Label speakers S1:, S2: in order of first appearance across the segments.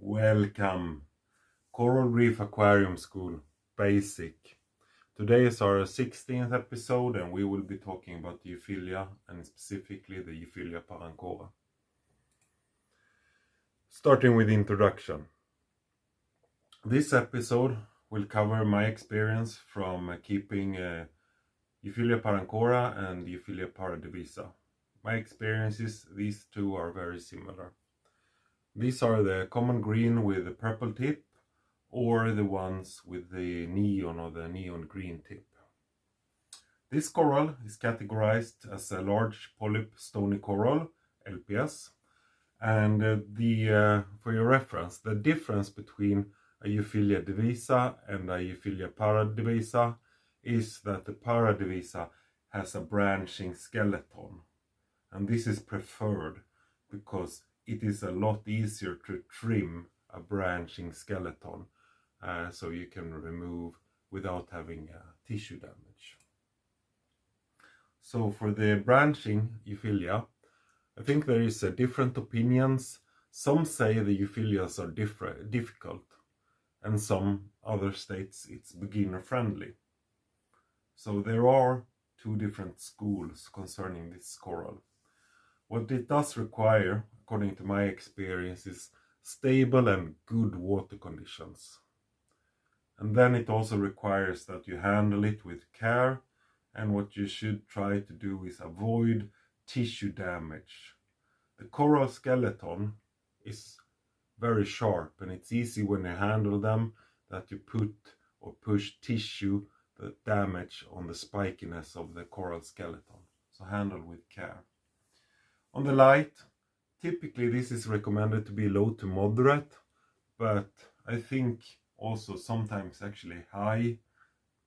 S1: Welcome, Coral Reef Aquarium School Basic. Today is our 16th episode and we will be talking about the Euphyllia and specifically the Euphyllia Parancora. Starting with the introduction. This episode will cover my experience from keeping Euphyllia Parancora and Euphyllia Paradivisa. My experiences, these two are very similar. These are the common green with the purple tip or the ones with the neon or the neon green tip. This coral is categorized as a large polyp stony coral, LPS, and for your reference, the difference between a Euphyllia divisa and a Euphyllia paradivisa is that the paradivisa has a branching skeleton, and this is preferred because it is a lot easier to trim a branching skeleton, so you can remove without having tissue damage. So for the branching Euphyllia, I think there is different opinions. Some say the Euphyllias are difficult, and some other states it's beginner friendly. So there are two different schools concerning this coral. What it does require, according to my experience, is stable and good water conditions. And then it also requires that you handle it with care, and what you should try to do is avoid tissue damage. The coral skeleton is very sharp, and it's easy when you handle them that you put or push tissue that damage on the spikiness of the coral skeleton. So handle with care. On the light, typically this is recommended to be low to moderate, but I think also sometimes actually high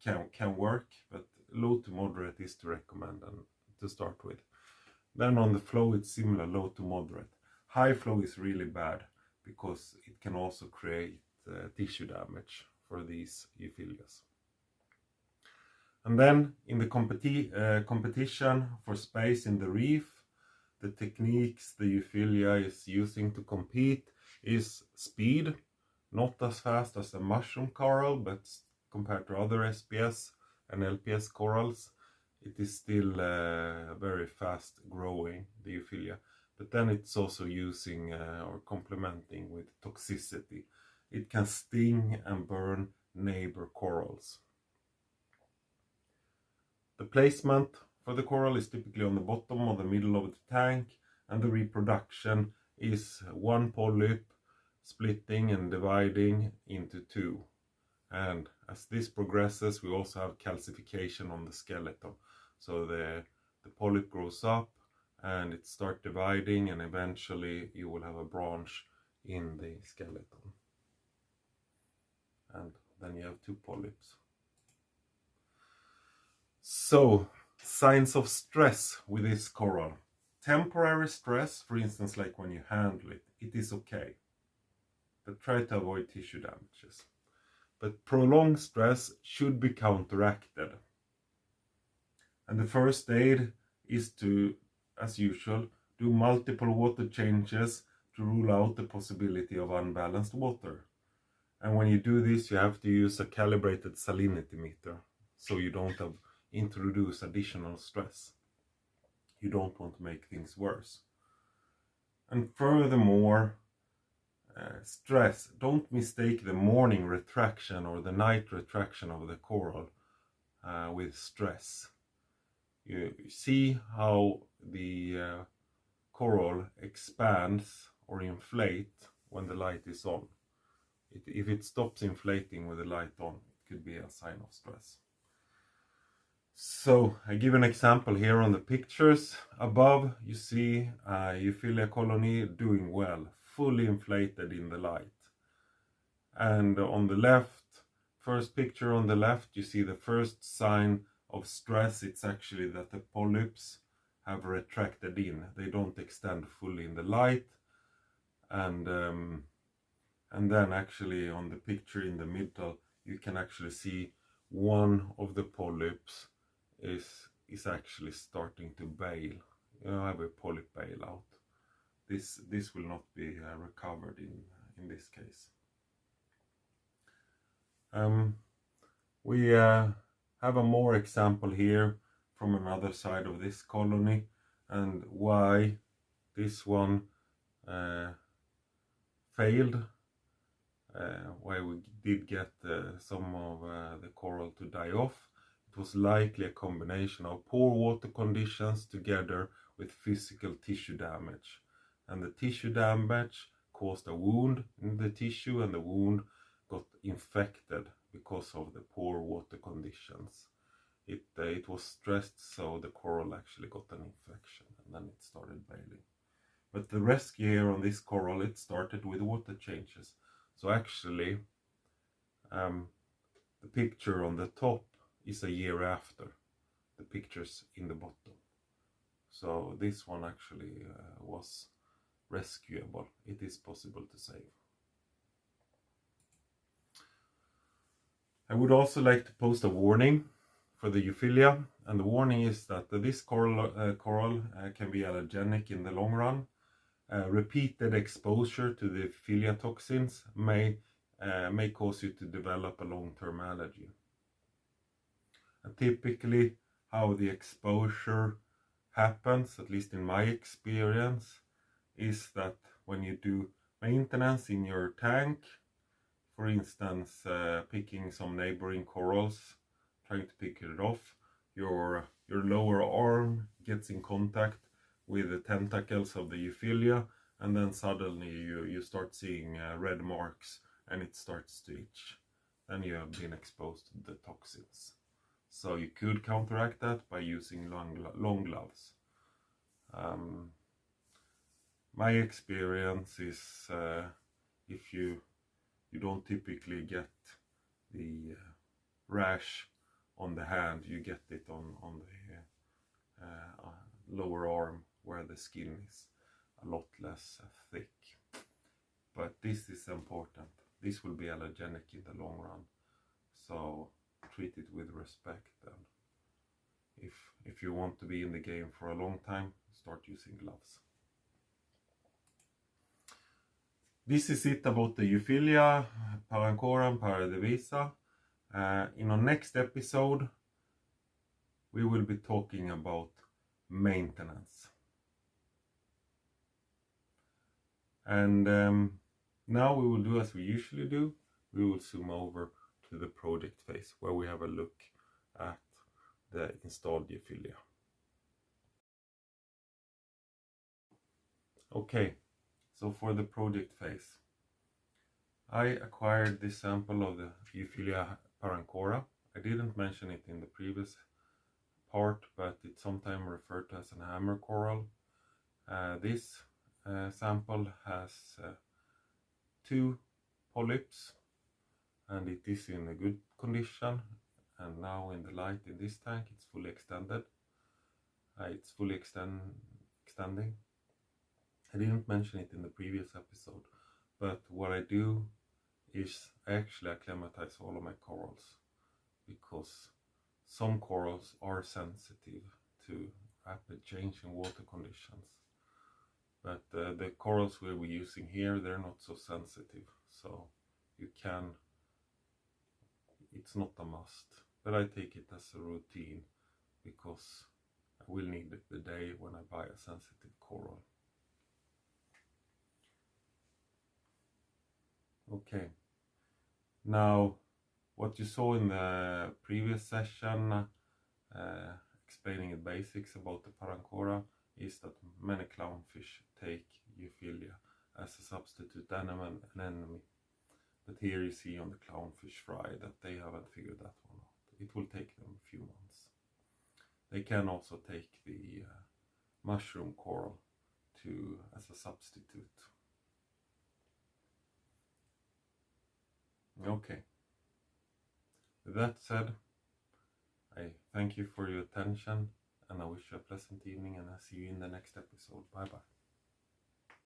S1: can work, but low to moderate is to recommend and to start with. Then on the flow it's similar, low to moderate. High flow is really bad because it can also create tissue damage for these euphyllias. And then in the competition for space in the reef, the techniques the Euphyllia is using to compete is speed, not as fast as a mushroom coral, but compared to other SPS and LPS corals, it is still very fast growing, the Euphyllia. But then it's also using or complementing with toxicity. It can sting and burn neighbor corals. The placement for the coral is typically on the bottom or the middle of the tank, and the reproduction is one polyp splitting and dividing into two. And as this progresses, we also have calcification on the skeleton. So the polyp grows up and it starts dividing, and eventually you will have a branch in the skeleton. And then you have two polyps. So, signs of stress with this coral. Temporary stress, for instance, like when you handle it, it is okay. But try to avoid tissue damages. But prolonged stress should be counteracted. And the first aid is to, as usual, do multiple water changes to rule out the possibility of unbalanced water. And when you do this, you have to use a calibrated salinity meter, so you don't have introduce additional stress. You don't want to make things worse. And furthermore, stress. Don't mistake the morning retraction or the night retraction of the coral with stress. You see how the coral expands or inflate when the light is on. If it stops inflating with the light on, it could be a sign of stress. So I give an example here on the pictures. Above you see a Euphyllia colony doing well, fully inflated in the light. And on the left, first picture on the left, you see the first sign of stress. It's actually that the polyps have retracted in. They don't extend fully in the light. And then actually on the picture in the middle, you can actually see one of the polyps is actually starting to bail. You have a polyp bailout. This will not be recovered in this case. We have a more example here from another side of this colony, and why this one failed, why we did get some of the coral to die off. It was likely a combination of poor water conditions together with physical tissue damage, and the tissue damage caused a wound in the tissue, and the wound got infected because of the poor water conditions. It was stressed, so the coral actually got an infection, and then it started bailing. But the rescue here on this coral, it started with water changes. So actually, the picture on the top is a year after the pictures in the bottom. So this one actually was rescuable. It is possible to save. I would also like to post a warning for the Euphyllia, and the warning is that this coral can be allergenic in the long run. Repeated exposure to the Euphyllia toxins may cause you to develop a long-term allergy. And typically, how the exposure happens, at least in my experience, is that when you do maintenance in your tank, for instance, picking some neighboring corals, trying to pick it off, your lower arm gets in contact with the tentacles of the Euphyllia, and then suddenly you start seeing red marks, and it starts to itch. Then you have been exposed to the toxins. So you could counteract that by using long gloves. My experience is if you don't typically get the rash on the hand, you get it on the lower arm, where the skin is a lot less thick. But this is important. This will be allergenic in the long run, so treat it with respect. And if you want to be in the game for a long time, start using gloves. This is it about the Euphyllia Parancora and Paradivisa. In our next episode, we will be talking about maintenance. And now we will do as we usually do. We will zoom over to the project phase, where we have a look at the installed Euphyllia. Okay, so for the project phase, I acquired this sample of the Euphyllia Parancora. I didn't mention it in the previous part, but it's sometimes referred to as an hammer coral. This sample has 2 polyps, and it is in a good condition, and now in the light in this tank it's fully extended. It's fully extending. I didn't mention it in the previous episode, but what I do is I actually acclimatize all of my corals, because some corals are sensitive to rapid change in water conditions. But the corals we're using here, they're not so sensitive, so you can, it's not a must, but I take it as a routine, because I will need it the day when I buy a sensitive coral. Okay, now what you saw in the previous session, explaining the basics about the Parancora, is that many clownfish take Euphyllia as a substitute enemy. But here you see on the clownfish fry that they haven't figured that one out. It will take them a few months. They can also take the mushroom coral as a substitute. Okay. With that said, I thank you for your attention, and I wish you a pleasant evening, and I'll see you in the next episode. Bye bye.